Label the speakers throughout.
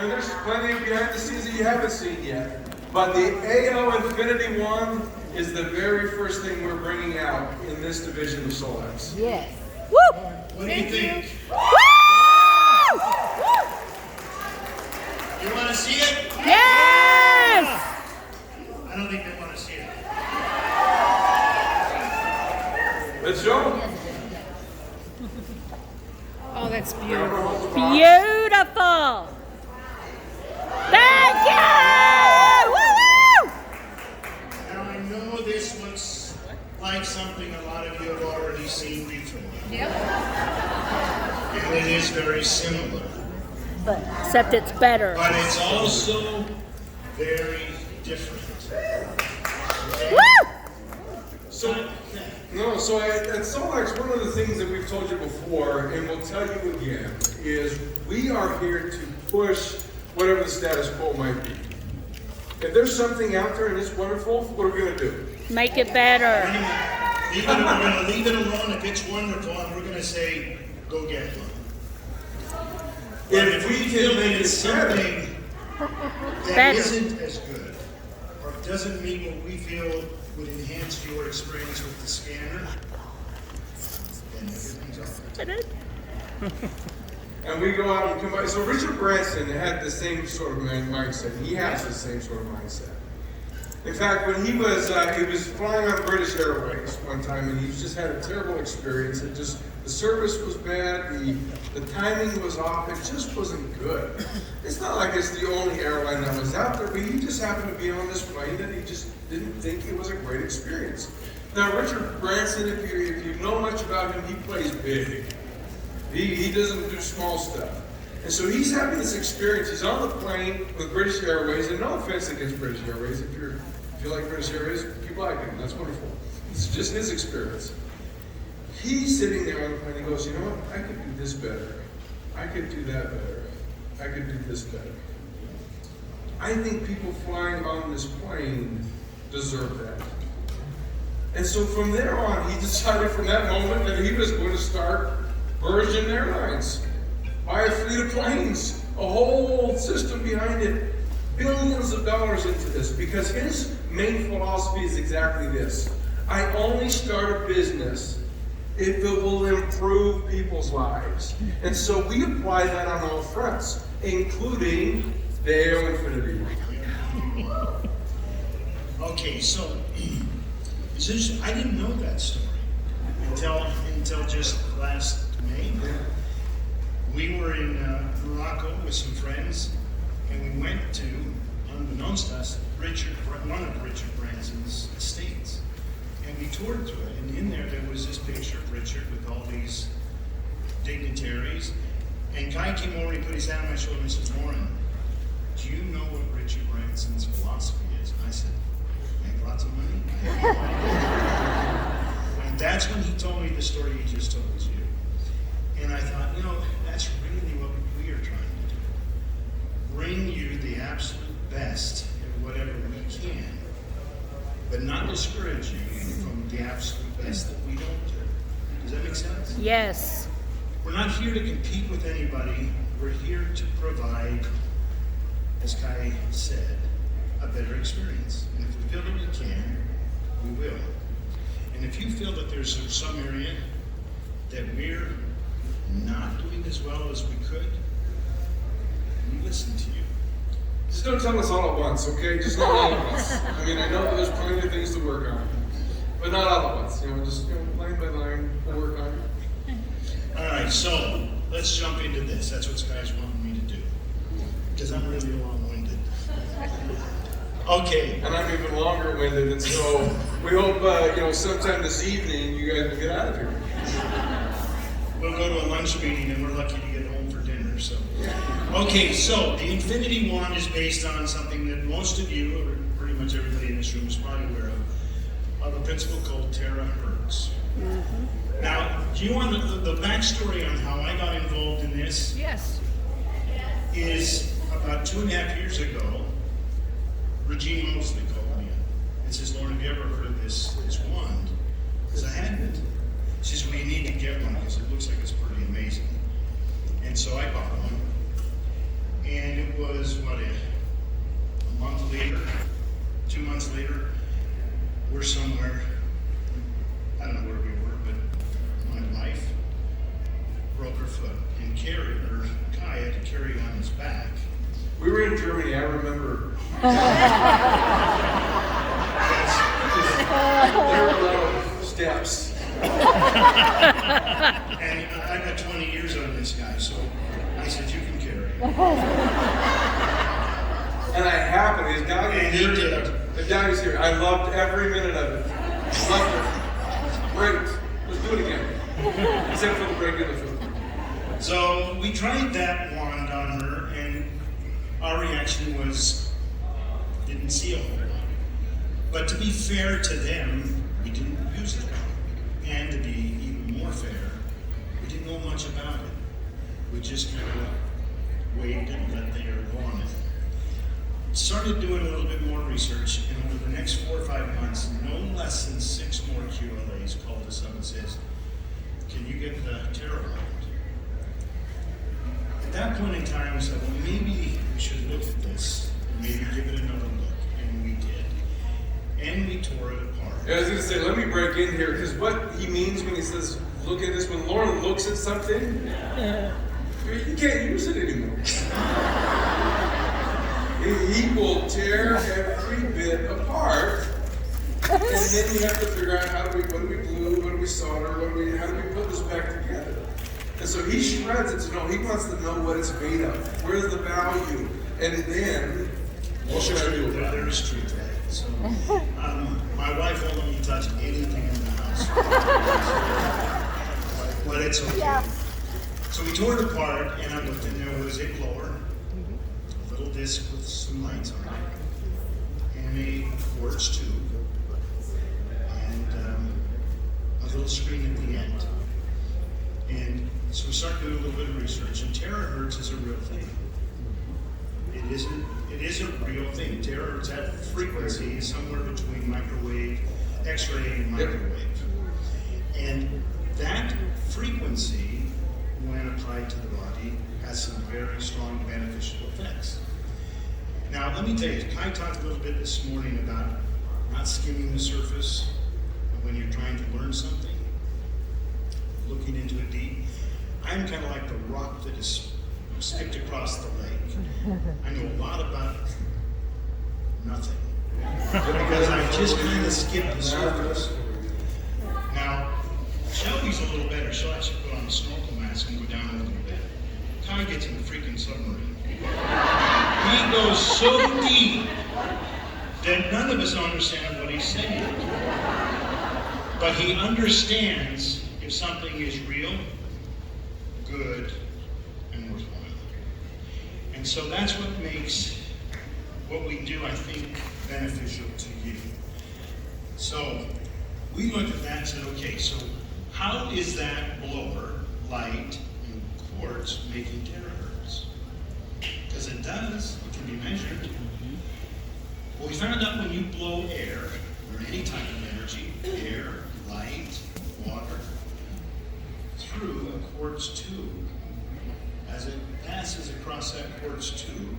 Speaker 1: And there's plenty of behind the scenes that you haven't seen yet. But the AO Infinity One is the very first thing we're bringing out in this division of Solex.
Speaker 2: Yes. Woo!
Speaker 3: What do you think?
Speaker 2: Woo!
Speaker 3: You want to see it?
Speaker 2: Yes!
Speaker 3: I don't think they want to see it.
Speaker 1: Let's show.
Speaker 4: Oh, that's beautiful.
Speaker 2: Beautiful! Thank you! Woo-woo!
Speaker 3: Now I know this looks like something a lot of you have already seen before.
Speaker 4: Yep.
Speaker 3: And it is very similar.
Speaker 2: But except it's better.
Speaker 3: But it's also very different.
Speaker 2: Woo!
Speaker 1: So at Solex, one of the things that we've told you before, and we'll tell you again, is we are here to push whatever the status quo might be. If there's something out there and it's wonderful, what are we going to do?
Speaker 2: Make it better.
Speaker 3: We're going to leave it alone. If it's wonderful, and we're going to say, go get one.
Speaker 1: If we can make it
Speaker 3: something that
Speaker 2: Better.
Speaker 3: isn't as good, or doesn't meet what we feel would enhance your experience with the scanner, then everything's off.
Speaker 1: And we go out and come by. So Richard Branson had the same sort of mindset. He has the same sort of mindset. In fact, when he was flying on British Airways one time, and he just had a terrible experience. It just, the service was bad, the timing was off, it just wasn't good. It's not like it's the only airline that was out there, but he just happened to be on this plane and he just didn't think it was a great experience. Now, Richard Branson, if you know much about him, he plays big. He doesn't do small stuff. And so he's having this experience. He's on the plane with British Airways, and no offense against British Airways. If you like British Airways, keep liking them. That's wonderful. It's just his experience. He's sitting there on the plane. He goes, you know what? I could do this better. I could do that better. I could do this better. I think people flying on this plane deserve that. And so from there on, he decided from that moment that he was going to start Virgin Airlines. Buy a fleet of planes, a whole system behind it, billions of dollars into this, because his main philosophy is exactly this. I only start a business if it will improve people's lives. And so we apply that on all fronts, including the AO Infinity.
Speaker 3: Okay, so it's interesting. I didn't know that story until just last May. We were in Morocco with some friends, and we went to, unbeknownst to us, one of Richard Branson's estates. And we toured through it, and in there was this picture of Richard with all these dignitaries. And Guy came over and he put his hand on my shoulder and said, Warren, do you know what Richard Branson's philosophy is? And I said, make lots of money. And that's when he told me the story he just told you. And I thought, that's really what we are trying to do. Bring you the absolute best at whatever we can, but not discourage you from the absolute best that we don't do. Does that make sense?
Speaker 2: Yes.
Speaker 3: We're not here to compete with anybody. We're here to provide, as Kai said, a better experience. And if we feel that we can, we will. And if you feel that there's some area that we're not doing as well as we could, we listen to you.
Speaker 1: Just don't tell us all at once, okay? Just not all at once. I mean, I know that there's plenty of things to work on, but not all at once. Just line by line, we'll work on it.
Speaker 3: All right, so let's jump into this. That's what Sky's wanting me to do, because I'm really long-winded. Okay.
Speaker 1: And I'm even longer-winded, and so we hope, sometime this evening you guys will get out of here.
Speaker 3: We'll go to a lunch meeting, and we're lucky to get home for dinner. So, okay. So the Infinity Wand is based on something that most of you, or pretty much everybody in this room, is probably aware of a principle called terahertz. Mm-hmm. Now, do you want the backstory on how I got involved in this?
Speaker 4: Yes.
Speaker 3: Is about 2.5 years ago, Regine Mosley called me in and says, Lauren, have you ever heard of this wand? Because I hadn't. She says, well, you need to get one because it looks like it's pretty amazing. And so I bought one. And it was, what, a month later, 2 months later, we're somewhere, I don't know where we were, but my wife broke her foot and carried her. Kai had to carry on his back.
Speaker 1: We were in Germany, I remember. There were a lot of steps.
Speaker 3: And I got 20 years on this guy, so I said, you can carry him.
Speaker 1: And I happened, his dog
Speaker 3: And
Speaker 1: was
Speaker 3: he
Speaker 1: here.
Speaker 3: did.
Speaker 1: The dog was here. I loved every minute of it. Loved it. Great. Let's do it again. Except for the break in the foot.
Speaker 3: So we tried that wand on her, and our reaction was, didn't see a whole lot. But to be fair to them, we didn't use it. And to be even more fair, we didn't know much about it. We just kind of waited and let the air go on it. Started doing a little bit more research, and over the next 4 or 5 months, no less than 6 more QLAs called us up and says, can you get the tarot out? At that point in time, we said, well, maybe we should look at this, and maybe give it another look, and we did. And we tore it apart.
Speaker 1: I was going to say, let me break in here, because what he means when he says, look at this, when Lauren looks at something, you can't use it anymore. He will tear every bit apart, and then you have to figure out what do we glue, what do we solder, how do we put this back together? And so he shreds it to know, he wants to know what it's made of, where's the value, and then what should I do about it?
Speaker 3: There is truth to that. So, my wife won't let me touch anything in the house. But it's okay.
Speaker 2: Yeah.
Speaker 3: So we tore it apart, and I looked in there was a blower, a little disc with some lights on it, and a quartz tube, and a little screen at the end. And so we started doing a little bit of research, and terahertz is a real thing. It is a real thing. Terahertz, that frequency is somewhere between microwave, X-ray, and microwave. And that frequency, when applied to the body, has some very strong beneficial effects. Now, let me tell you, Kai talked a little bit this morning about not skimming the surface when you're trying to learn something, looking into it deep. I'm kind of like the rock that is sticked across the lake. I know a lot about nothing because I just kind of skipped the surface. Now, Shelby's a little better. She'll actually put on a snorkel mask and go down a little bit. Kai gets in the freaking submarine. He goes so deep that none of us understand what he's saying. But he understands if something is real, good, and worthwhile. And so that's what makes what we do, I think, beneficial to you. So we looked at that and said, okay, so how is that blower, light, and quartz making terahertz? Because it does, it can be measured. Well, we found out when you blow air, or any type of energy, air, light, water, through a quartz tube, as it passes across that quartz tube,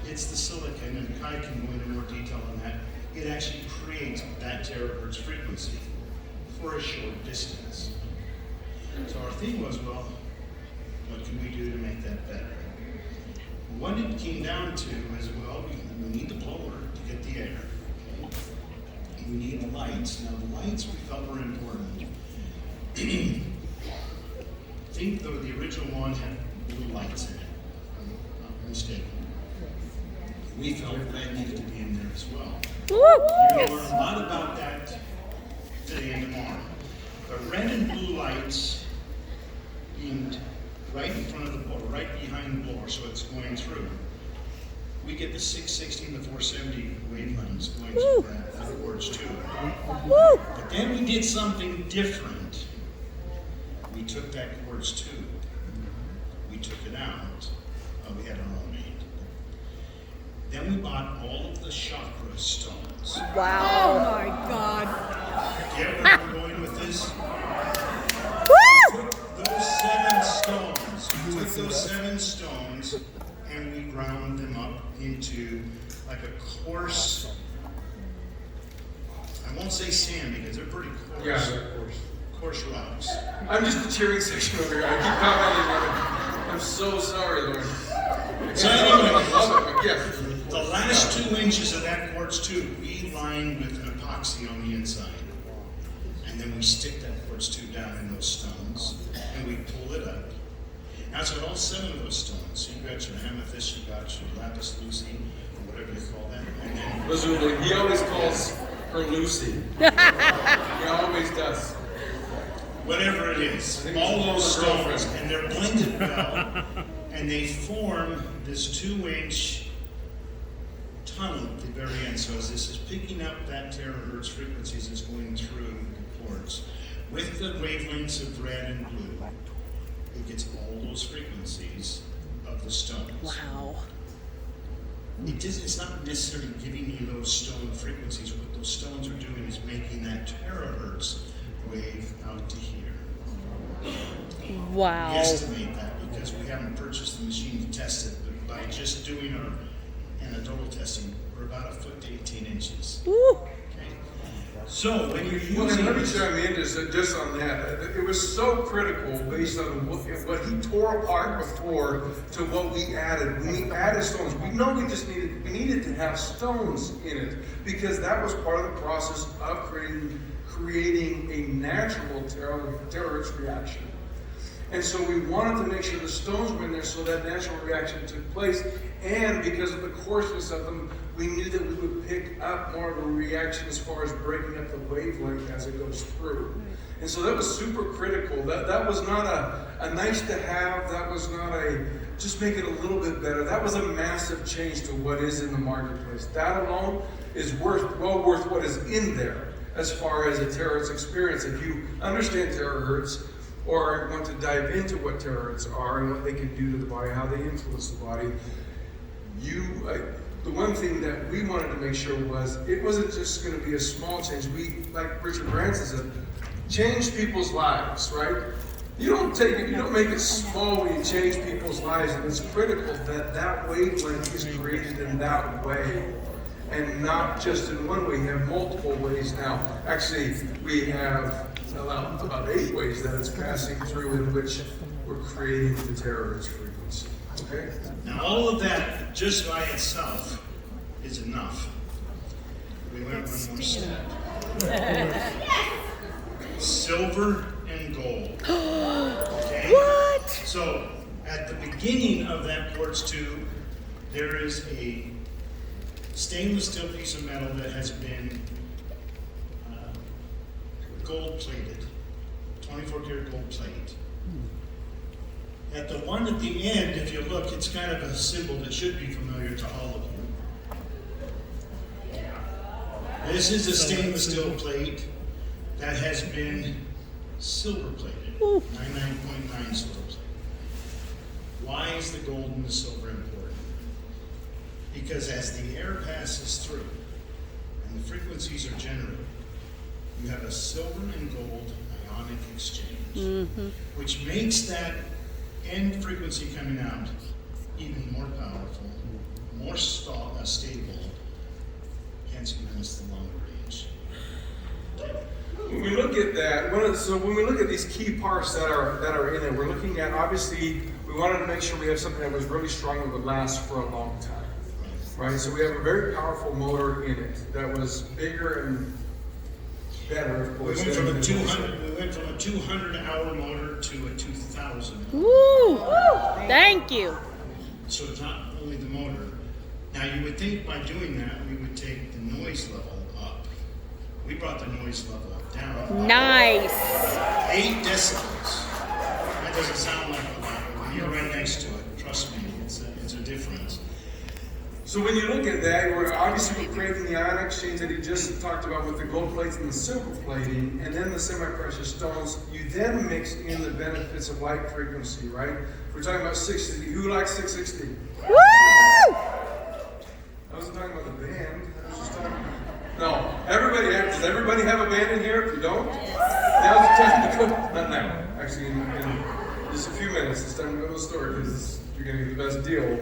Speaker 3: it's the silicon, and Kai can go into more detail on that, it actually creates that terahertz frequency for a short distance. So our thing was, well, what can we do to make that better? What it came down to is, well, we need the blower to get the air. Okay? We need the lights. Now the lights we felt were important. I think though the original one had blue lights in it, if I'm not mistaken. We felt that needed to be in there as well. You're going to learn a lot about that today and tomorrow. But red and blue lights being right in front of the blower, right behind the blower, so it's going through. We get the 660 and the 470 wavelengths going through that quartz tube. But then we did something different. We took that quartz tube, we took it out, we had our own made. Then we bought all of the chakra stones.
Speaker 4: Oh my God.
Speaker 3: Get where we're going with this? We took those 7 stones. We took those 7 stones and we ground them up into like a coarse, I won't say sand because they're pretty coarse.
Speaker 1: Yeah, of course.
Speaker 3: Coarse rocks.
Speaker 1: I'm just the cheering section over here. I keep commenting on it. I'm so sorry, Lord.
Speaker 3: So
Speaker 1: I
Speaker 3: anyway,
Speaker 1: love it, but yes.
Speaker 3: the last 2 inches of that quartz tube, we line with an epoxy on the inside. And then we stick that quartz tube down in those stones, and we pull it up. Now it's got all 7 of those stones. You've got your amethyst, you've got your lapis lazuli, or whatever you call that. And then
Speaker 1: Lazuli. He always calls her Lucy. He always does.
Speaker 3: whatever it is, all those stones, and they're blended well, and they form this 2-inch tunnel at the very end. So as this is picking up that terahertz frequencies that's going through the quartz, with the wavelengths of red and blue, it gets all those frequencies of the stones.
Speaker 2: Wow.
Speaker 3: It's not necessarily giving you those stone frequencies. What those stones are doing is making that terahertz wave out to here.
Speaker 2: Wow.
Speaker 3: We estimate that because we haven't purchased the machine to test it, but by just doing our anecdotal testing, we're about 1 foot to 18 inches.
Speaker 2: Woo.
Speaker 3: Okay. So when you're
Speaker 1: Well, and let me
Speaker 3: using
Speaker 1: chime in just on that. It was so critical based on what he tore apart before to what we added. When we added stones, we know we needed to have stones in it because that was part of the process of creating a natural terahertz reaction. And so we wanted to make sure the stones were in there so that natural reaction took place. And because of the coarseness of them, we knew that we would pick up more of a reaction as far as breaking up the wavelength as it goes through. And so that was super critical. That was not a nice to have. That was not a just make it a little bit better. That was a massive change to what is in the marketplace. That alone is well worth what is in there as far as a terahertz experience. If you understand terahertz, or want to dive into what terahertz are and what they can do to the body, how they influence the body, the one thing that we wanted to make sure was it wasn't just going to be a small change. We, like Richard Branson said, change people's lives, right? You don't make it small when you change people's lives, and it's critical that that wavelength is created in that way. And not just in one way, you have multiple ways now. Actually, we have about 8 ways that it's passing through in which we're creating the terahertz frequency. Okay?
Speaker 3: now all of that just by itself is enough. We went one more step. Silver and gold. Okay?
Speaker 2: What?
Speaker 3: So at the beginning of that quartz tube, there is a stainless steel piece of metal that has been gold plated, 24 karat gold plate. At the one at the end, if you look, it's kind of a symbol that should be familiar to all of you. This is a stainless steel plate that has been silver plated, 99.9 silver plate. Why is the gold and the silver important? Because as the air passes through and the frequencies are generated, you have a silver and gold ionic exchange, which makes that end frequency coming out even more powerful, more stable, hence given us the longer range.
Speaker 1: When we look at that, when we look at these key parts that are in it, we're looking at, obviously, we wanted to make sure we have something that was really strong and would last for a long time. Right? So we have a very powerful motor in it that was bigger and better, of
Speaker 3: We
Speaker 1: course.
Speaker 3: went from a 200-hour motor to a 2,000.
Speaker 2: Woo. Thank you.
Speaker 3: So it's not only the motor. Now you would think by doing that we would take the noise level up. We brought the noise level down.
Speaker 2: Nice.
Speaker 3: 8 decibels. That doesn't sound like a lot, but when you're right next to it, trust me, it's a difference.
Speaker 1: So when you look at that, we're creating the ion exchange that he just talked about with the gold plates and the silver plating, and then the semi-precious stones. You then mix in the benefits of light frequency, right? We're talking about 660. Who likes 660?
Speaker 2: Woo!
Speaker 1: I wasn't talking about the band. I was just talking. No, everybody. Does everybody have a band in here? If you don't, now's the time to go. Not now. Actually, in just a few minutes, it's time to go to the store because you're going to get the best deal.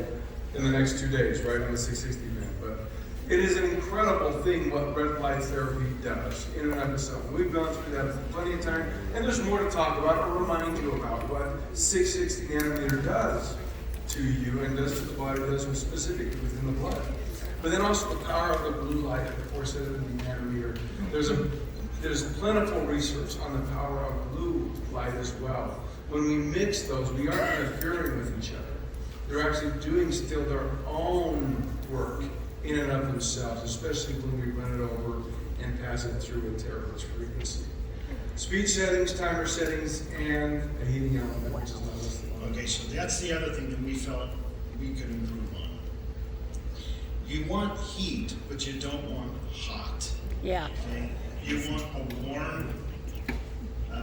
Speaker 1: in the next 2 days, right on the 660 band. But it is an incredible thing what red light therapy does in and of itself. We've gone through that plenty of time, and there's more to talk about or remind you about what 660 nanometer does to you and does to the body, does specifically within the blood. But then also the power of the blue light at the 470 nanometer. There's plentiful research on the power of blue light as well. When we mix those, we aren't interfering with each other. They're actually doing still their own work in and of themselves, especially when we run it over and pass it through a terahertz frequency. Speed settings, timer settings, and a heating element, which is not listed.
Speaker 3: Okay, so that's the other thing that we felt we could improve on. You want heat, but you don't want hot.
Speaker 2: Yeah.
Speaker 3: Okay? You want a warm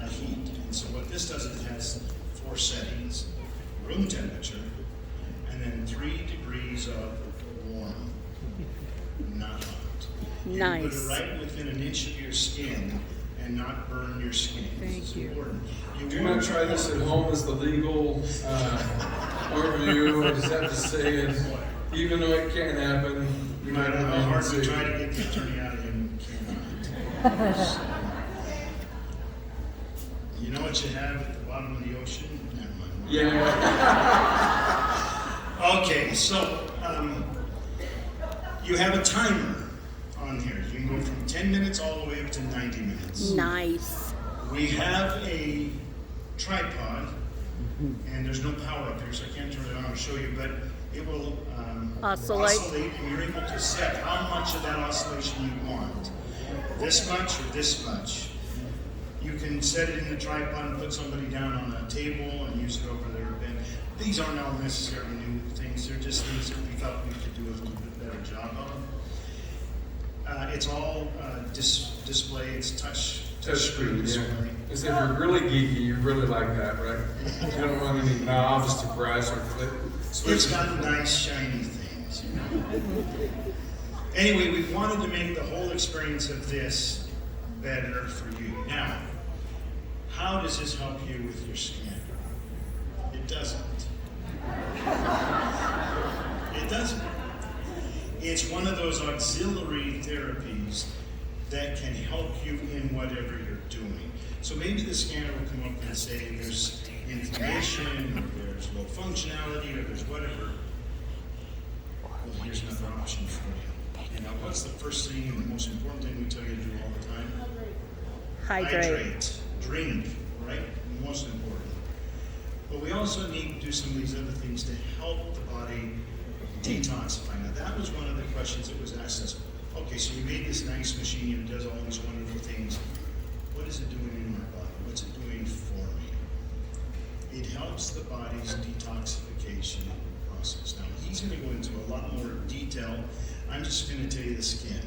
Speaker 3: heat. And so what this does is it has 4 settings: room temperature, and then 3 degrees of warm, not hot. You
Speaker 2: Nice.
Speaker 3: put it right within an inch of your skin and not burn your skin.
Speaker 4: Thank you.
Speaker 3: Important.
Speaker 1: Do not try this at home as the legal overview. I just have to say it, even though it can happen.
Speaker 3: No matter how hard we try to get the attorney out of him, cannot. You know what you have at the bottom of the ocean? Never mind.
Speaker 1: Yeah.
Speaker 3: Okay, so you have a timer on here. You can go from 10 minutes all the way up to 90 minutes.
Speaker 2: Nice.
Speaker 3: We have a tripod, and there's no power up here, so I can't turn it on and show you, but it will
Speaker 2: Oscillate.
Speaker 3: and you're able to set how much of that oscillation you want. This much or this much. You can set it in the tripod and put somebody down on a table and use it over their bed. These aren't all necessarily new things. They're just things that we thought we could do a little bit better job of. It's all display. It's touch
Speaker 1: Touchscreen,
Speaker 3: display.
Speaker 1: yeah. If you're really geeky, you really like that, right? You don't want any knobs to press or flip.
Speaker 3: It's got nice shiny things, you know. Anyway, we wanted to make the whole experience of this better for you. Now, how does this help you with your skin? It doesn't. It doesn't. It's one of those auxiliary therapies that can help you in whatever you're doing. So maybe the scanner will come up and say there's inflammation, or there's low functionality, or there's whatever. Well, here's another option for you. And now, what's the first thing and the most important thing we tell you to do all the time?
Speaker 2: Hydrate.
Speaker 3: Drink, right? Most important. But we also need to do some of these other things to help the body detoxify. Now, that was one of the questions that was asked us. Okay, so you made this nice machine and it does all these wonderful things. What is it doing in my body? What's it doing for me? It helps the body's detoxification process. Now, he's going to go into a lot more detail. I'm just going to tell you the skin.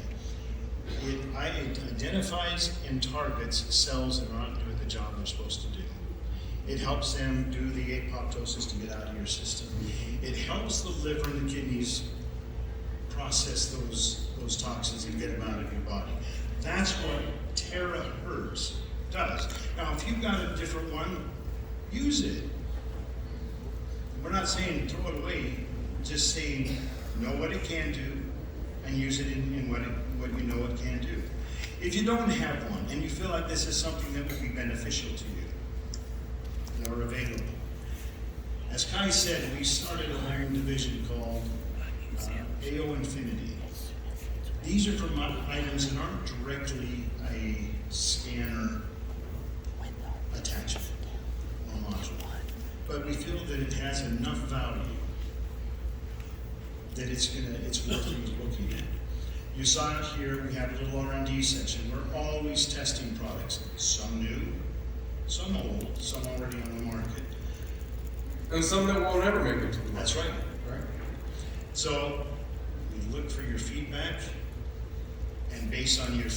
Speaker 3: It identifies and targets cells that are not doing the job they're supposed to do. It helps them do the apoptosis to get out of your system. It helps the liver and the kidneys process those toxins and get them out of your body. That's what terahertz does. Now, if you've got a different one, use it. We're not saying throw it away, just saying know what it can do and use it in what you know it can do. If you don't have one and you feel like this is something that would be beneficial to you, they're available. As Kai said, we started a whole division called AO Infinity. These are from items that aren't directly a scanner attachment or module, but we feel that it has enough value that it's worth looking at. You saw it here. We have a little R&D section. We're always testing products, some new, some old, some already on the market.
Speaker 1: And some that won't ever make it to the market.
Speaker 3: That's right. So we look for your feedback, and based on your